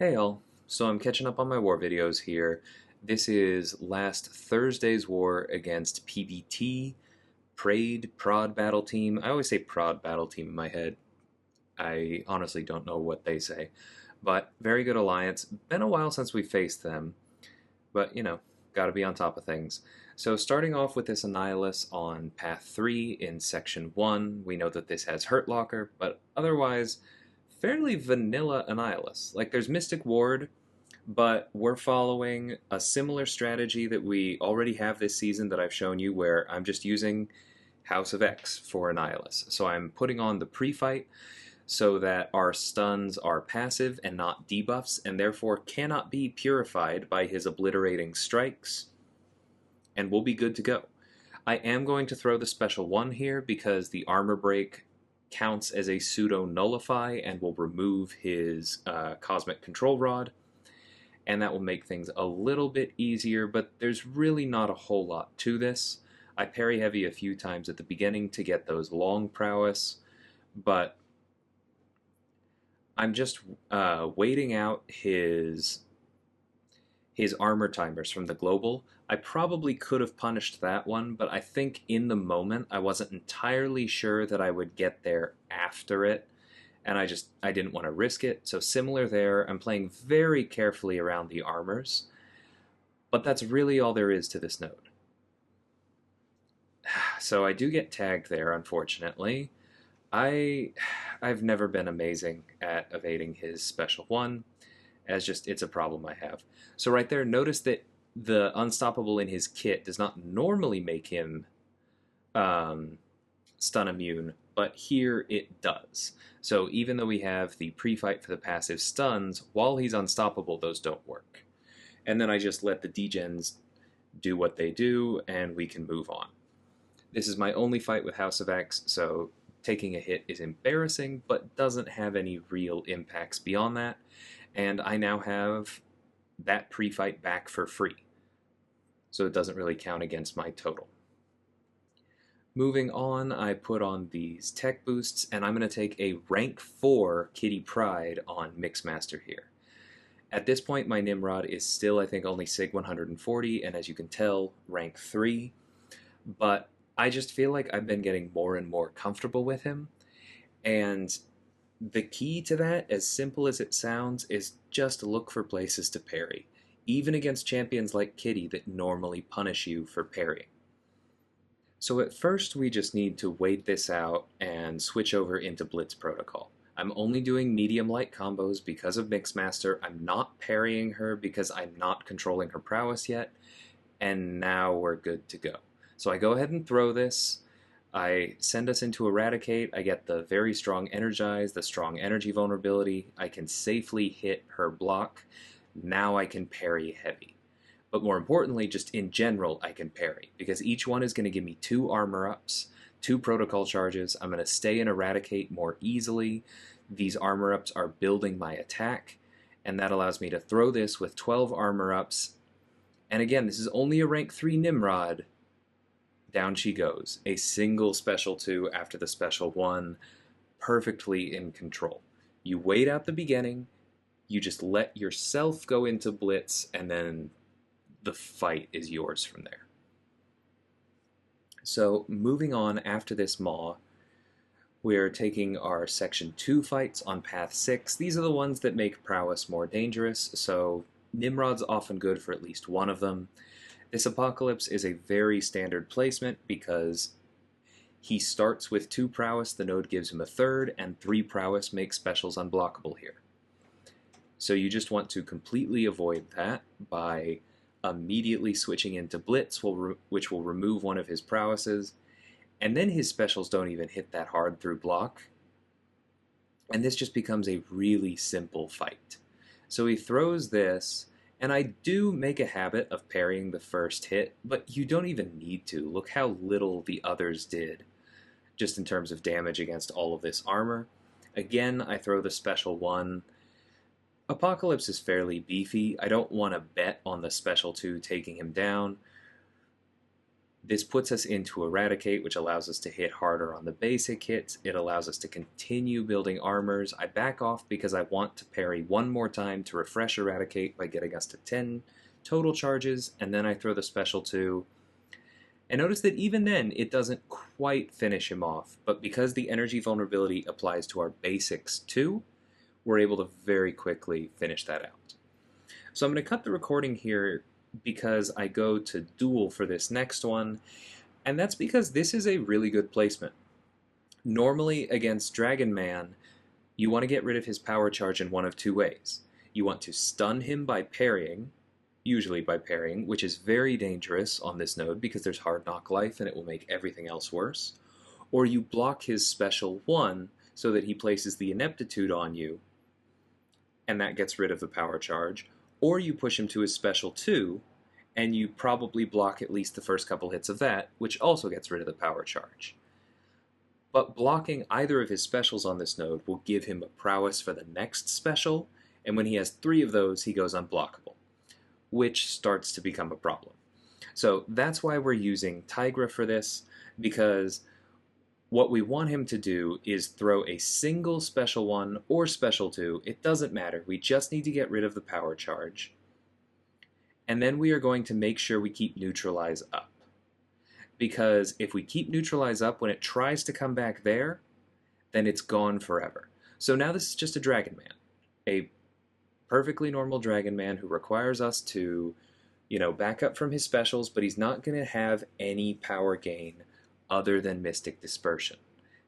Hey all, so I'm catching up on my war videos here. This is last Thursday's war against PBT, Pryde, Prod Battle Team. I always say Prod Battle Team in my head. I honestly don't know what they say. But very good alliance. Been a while since we faced them, but gotta be on top of things. So starting off with this Annihilus on Path 3 in Section 1, we know that this has Hurt Locker, but otherwise fairly vanilla Annihilus. Like there's Mystic Ward, but we're following a similar strategy that we already have this season that I've shown you, where I'm just using House of X for Annihilus. So I'm putting on the pre-fight so that our stuns are passive and not debuffs, and therefore cannot be purified by his obliterating strikes, and we'll be good to go. I am going to throw the special one here because the armor break counts as a pseudo nullify and will remove his cosmic control rod, and that will make things a little bit easier, but there's really not a whole lot to this. I parry heavy a few times at the beginning to get those long prowess, but I'm just waiting out his armor timers from the global. I probably could have punished that one, but I think in the moment I wasn't entirely sure that I would get there after it, and I didn't want to risk it. So similar there, I'm playing very carefully around the armors, but that's really all there is to this node. So I do get tagged there, unfortunately. I I've never been amazing at evading his special one, as just it's a problem I have. So right there, notice that the unstoppable in his kit does not normally make him stun immune, but here it does. So even though we have the pre-fight for the passive stuns, while he's unstoppable, those don't work. And then I just let the degens do what they do, and we can move on. This is my only fight with House of X, so taking a hit is embarrassing, but doesn't have any real impacts beyond that. And I now have that pre-fight back for free, so it doesn't really count against my total. Moving on, I put on these tech boosts, and I'm going to take a rank 4 Kitty Pryde on Mixmaster here. At this point, my Nimrod is still, I think, only SIG 140, and as you can tell, rank 3, but I just feel like I've been getting more and more comfortable with him, and the key to that, as simple as it sounds, is just look for places to parry, even against champions like Kitty that normally punish you for parrying. So at first we just need to wait this out and switch over into Blitz Protocol. I'm only doing medium light combos because of Mixmaster. I'm not parrying her because I'm not controlling her prowess yet, and now we're good to go. So I go ahead and throw this. I send us into Eradicate. I get the very strong Energize, the strong energy vulnerability. I can safely hit her block. Now I can parry heavy. But more importantly, just in general, I can parry, because each one is going to give me 2 armor ups, 2 protocol charges. I'm going to stay in Eradicate more easily. These armor ups are building my attack, and that allows me to throw this with 12 armor ups. And again, this is only a rank 3 Nimrod. Down she goes. A single special 2 after the special 1, perfectly in control. You wait out the beginning, you just let yourself go into Blitz, and then the fight is yours from there. So moving on after this Maw, we're taking our Section 2 fights on Path 6. These are the ones that make Prowess more dangerous, so Nimrod's often good for at least one of them. This Apocalypse is a very standard placement because he starts with 2 prowess, the node gives him a 3rd, and 3 prowess makes specials unblockable here. So you just want to completely avoid that by immediately switching into Blitz, which will remove one of his prowesses, and then his specials don't even hit that hard through block, and this just becomes a really simple fight. So he throws this, and I do make a habit of parrying the first hit, but you don't even need to. Look how little the others did, just in terms of damage against all of this armor. Again, I throw the special 1. Apocalypse is fairly beefy. I don't want to bet on the special 2 taking him down, This puts us into Eradicate, which allows us to hit harder on the basic hits. It allows us to continue building armors. I back off because I want to parry one more time to refresh Eradicate by getting us to 10 total charges, and then I throw the special 2. And notice that even then, it doesn't quite finish him off, but because the energy vulnerability applies to our basics too, we're able to very quickly finish that out. So I'm going to cut the recording here because I go to duel for this next one, and that's because this is a really good placement. Normally against Dragon Man, you want to get rid of his power charge in one of two ways. You want to stun him by parrying, usually by parrying, which is very dangerous on this node because there's hard knock life and it will make everything else worse. Or you block his special 1 so that he places the ineptitude on you, and that gets rid of the power charge. Or you push him to his special 2, and you probably block at least the first couple hits of that, which also gets rid of the power charge. But blocking either of his specials on this node will give him a prowess for the next special, and when he has 3 of those, he goes unblockable, which starts to become a problem. So that's why we're using Tigra for this, because what we want him to do is throw a single special 1 or special 2. It doesn't matter. We just need to get rid of the power charge. And then we are going to make sure we keep Neutralize up. Because if we keep Neutralize up, when it tries to come back there, then it's gone forever. So now this is just a Dragon Man. A perfectly normal Dragon Man who requires us to, back up from his specials, but he's not going to have any power gain other than Mystic Dispersion.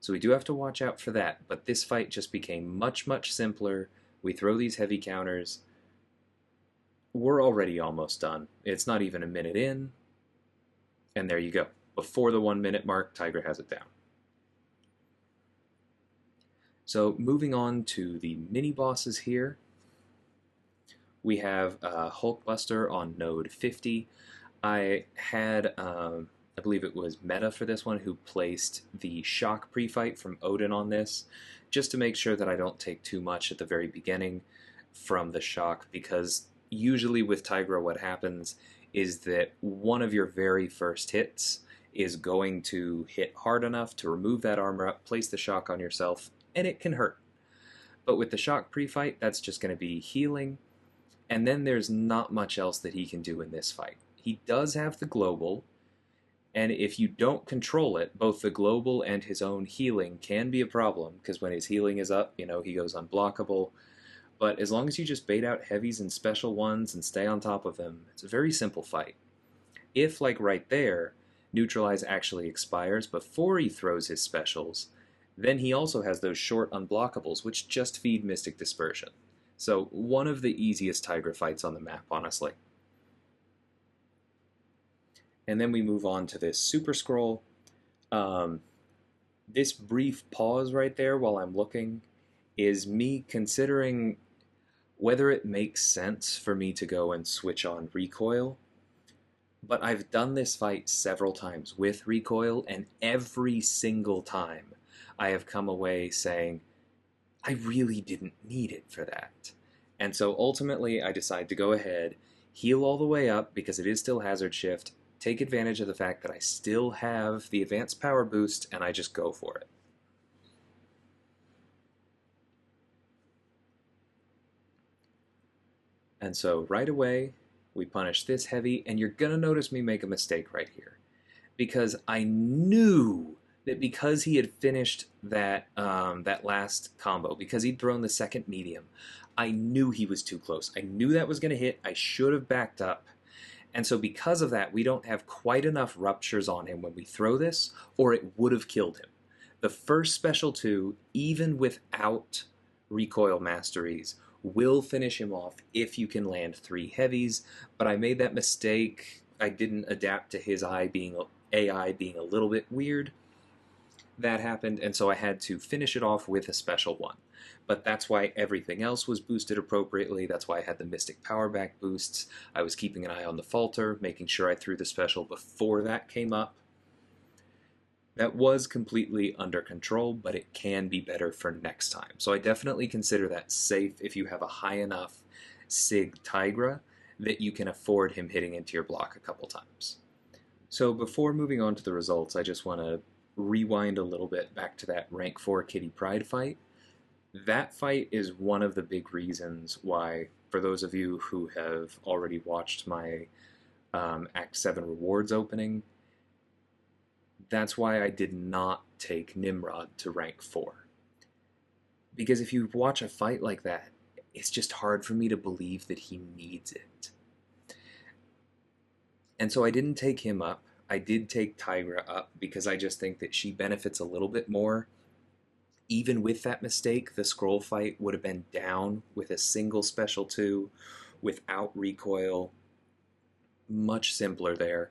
So we do have to watch out for that, but this fight just became much, much simpler. We throw these heavy counters. We're already almost done. It's not even a minute in, and there you go. Before the 1 minute mark, Tigra has it down. So moving on to the mini-bosses here. We have Hulkbuster on node 50. I had... I believe it was Meta for this one who placed the shock pre-fight from Odin on this, just to make sure that I don't take too much at the very beginning from the shock, because usually with Tigra what happens is that one of your very first hits is going to hit hard enough to remove that armor up, place the shock on yourself, and it can hurt. But with the shock pre-fight, that's just going to be healing, and then there's not much else that he can do in this fight. He does have the global, and if you don't control it, both the global and his own healing can be a problem, because when his healing is up, he goes unblockable. But as long as you just bait out heavies and special 1s and stay on top of them, it's a very simple fight. If, like right there, Neutralize actually expires before he throws his specials, then he also has those short unblockables, which just feed Mystic Dispersion. So one of the easiest Tigra fights on the map, honestly. And then we move on to this Super Skrull. This brief pause right there while I'm looking is me considering whether it makes sense for me to go and switch on recoil. But I've done this fight several times with recoil, and every single time I have come away saying, I really didn't need it for that. And so ultimately I decide to go ahead, heal all the way up because it is still hazard shift, take advantage of the fact that I still have the advanced power boost, and I just go for it. And so right away, we punish this heavy, and you're going to notice me make a mistake right here. Because I knew that because he had finished that, that last combo, because he'd thrown the second medium, I knew he was too close. I knew that was going to hit. I should have backed up. And so because of that, we don't have quite enough ruptures on him when we throw this, or it would have killed him. The first special 2, even without recoil masteries, will finish him off if you can land 3 heavies, but I made that mistake. I didn't adapt to his AI being a little bit weird. That happened, and so I had to finish it off with a special 1. But that's why everything else was boosted appropriately. That's why I had the Mystic Power Back boosts. I was keeping an eye on the Falter, making sure I threw the special before that came up. That was completely under control, but it can be better for next time. So I definitely consider that safe if you have a high enough Sig Tigra that you can afford him hitting into your block a couple times. So before moving on to the results, I just want to rewind a little bit back to that rank 4 Kitty Pryde fight. That fight is one of the big reasons why, for those of you who have already watched my Act 7 rewards opening, that's why I did not take Nimrod to rank 4. Because if you watch a fight like that, it's just hard for me to believe that he needs it. And so I didn't take him up. I did take Tigra up because I just think that she benefits a little bit more. Even with that mistake, the Skrull fight would have been down with a single special 2 without recoil. Much simpler there.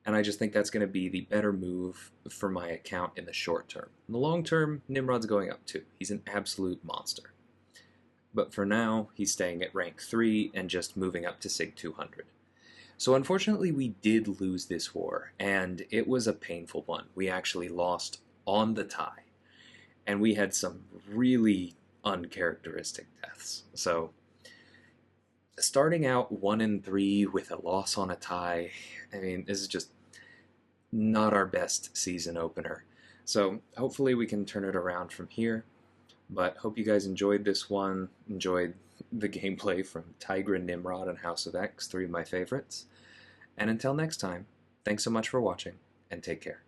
And I just think that's going to be the better move for my account in the short term. In the long term, Nimrod's going up too. He's an absolute monster. But for now, he's staying at rank 3 and just moving up to Sig 200. So unfortunately, we did lose this war, and it was a painful one. We actually lost on the tie, and we had some really uncharacteristic deaths. So starting out 1-3 with a loss on a tie, I mean, this is just not our best season opener. So hopefully we can turn it around from here. But hope you guys enjoyed this one, enjoyed the gameplay from Tigra, Nimrod, and House of X, 3 of my favorites. And until next time, thanks so much for watching, and take care.